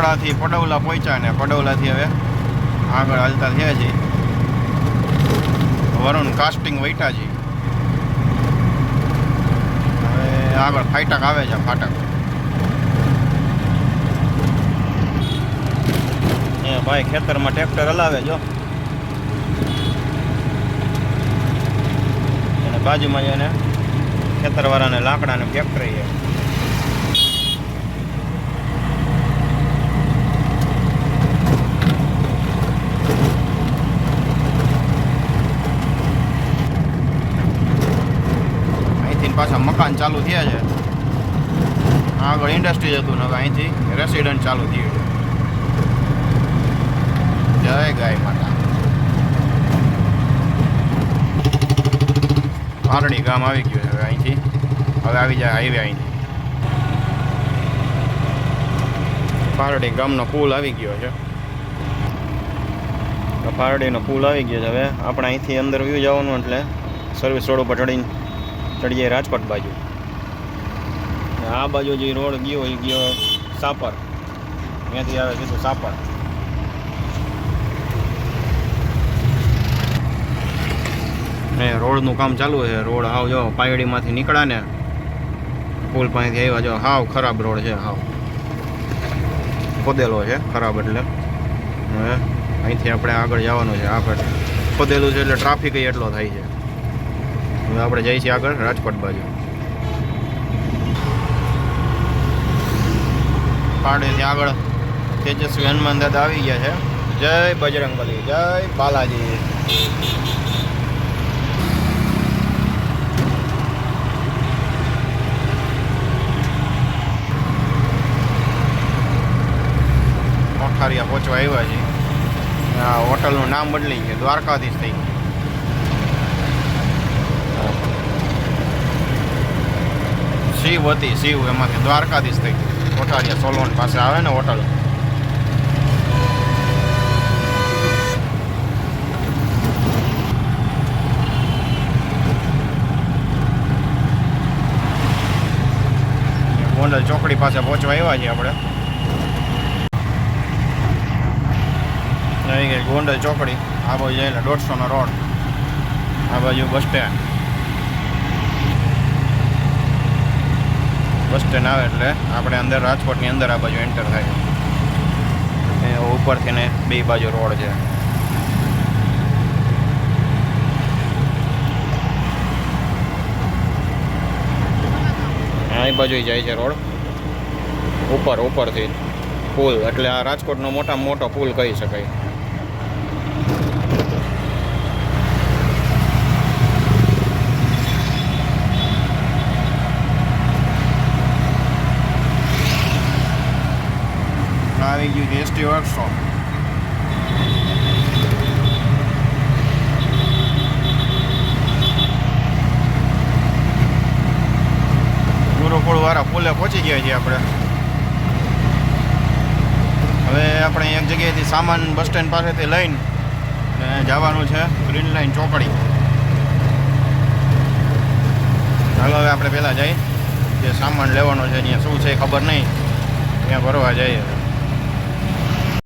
બરોડાથી પડવલા પહોંચ્યા ને પડવલાથી હવે આગળ હાલતા થયા છે વરુણ કાસ્ટિંગ વૈટાજી. હવે આગળ ફાટક આવે છે ફાટક. એ ભાઈ ખેતરમાં ટ્રેક્ટર હલાવે જો અને બાજુમાં જઈને ખેતરવાળાને લાકડાને ફેક્ટરી છે. પાછા મકાન ચાલુ થયા છે. આગળ ઇન્ડસ્ટ્રી હતું ને હવે અહીંથી રેસિડન્ટ ચાલુ થયું છે. જય ગાય માતા. પારડી ગામ આવી ગયું છે હવે અહીંથી. હવે આવી જાય હાઈવે અહીંથી. પારડી ગામનો પુલ આવી ગયો છે. પારડીનો પુલ આવી ગયો છે. હવે આપણે અહીંથી અંદર વ્યૂ જવાનું એટલે સર્વિસ રોડ ઉપર ચડીએ રાજકોટ બાજુ. આ બાજુ જે રોડ ગયો એ ગયો સાપર. અહીંયાથી આવે સીધું સાપર. ને રોડનું કામ ચાલુ છે. રોડ હાવ જો પાયડીમાંથી નીકળ્યા ને પુલ પાસેથી આવ્યા જો હાવ ખરાબ રોડ છે. હાવ ખોદેલો છે ખરાબ. એટલે હવે અહીંથી આપણે આગળ જવાનું છે. આગળ ખોદેલું છે એટલે ટ્રાફિક એટલો થાય છે. હવે આપણે જઈએ છીએ આગળ રાજકોટ બાજુ. પારડીથી આગળ તેજસ્વી હનુમાન દાદા આવી ગયા છે. જય બજરંગબલી, જય બાલાજી. મોખારિયા પહોંચવા આવ્યા છે. આ હોટલનું નામ બદલાઈ ગયું, દ્વારકાધીશ થઈ ગયું. શિવ હતી શિવ એમાંથી દ્વારકાધીશ થઈ ગયું. કોઠારિયા સોલોન પાસે આવે ને હોટલ. ગોંડલ ચોકડી પાસે પહોંચવા આવ્યા છીએ આપણે. આવી ગઈ ગોંડલ ચોકડી. આ બાજુ જઈને 150નો રોડ. આ બાજુ બસ સ્ટેન્ડ. બસ સ્ટેન્ડ આવે એટલે આપણે અંદર રાજકોટની અંદર આ બાજુ એન્ટર થાય. એ ઉપરથી ને બે બાજુ રોડ છે. આ બાજુ જાય છે રોડ ઉપરથી પુલ. એટલે આ રાજકોટનો મોટામાં મોટો પુલ કહી શકાય. આવી ગયું છે એસટી વર્કશોપ. ગુરુકુળવાળા પુલે પહોંચી ગયા છીએ આપણે. હવે આપણે એક જગ્યાએથી સામાન બસ સ્ટેન્ડ પાસેથી લઈને જવાનું છે ગ્રીન લાઈન ચોકડી. ચાલો હવે આપણે પહેલાં જઈએ જે સામાન લેવાનો છે ત્યાં શું છે ખબર નહીં ત્યાં ભરવા જઈએ.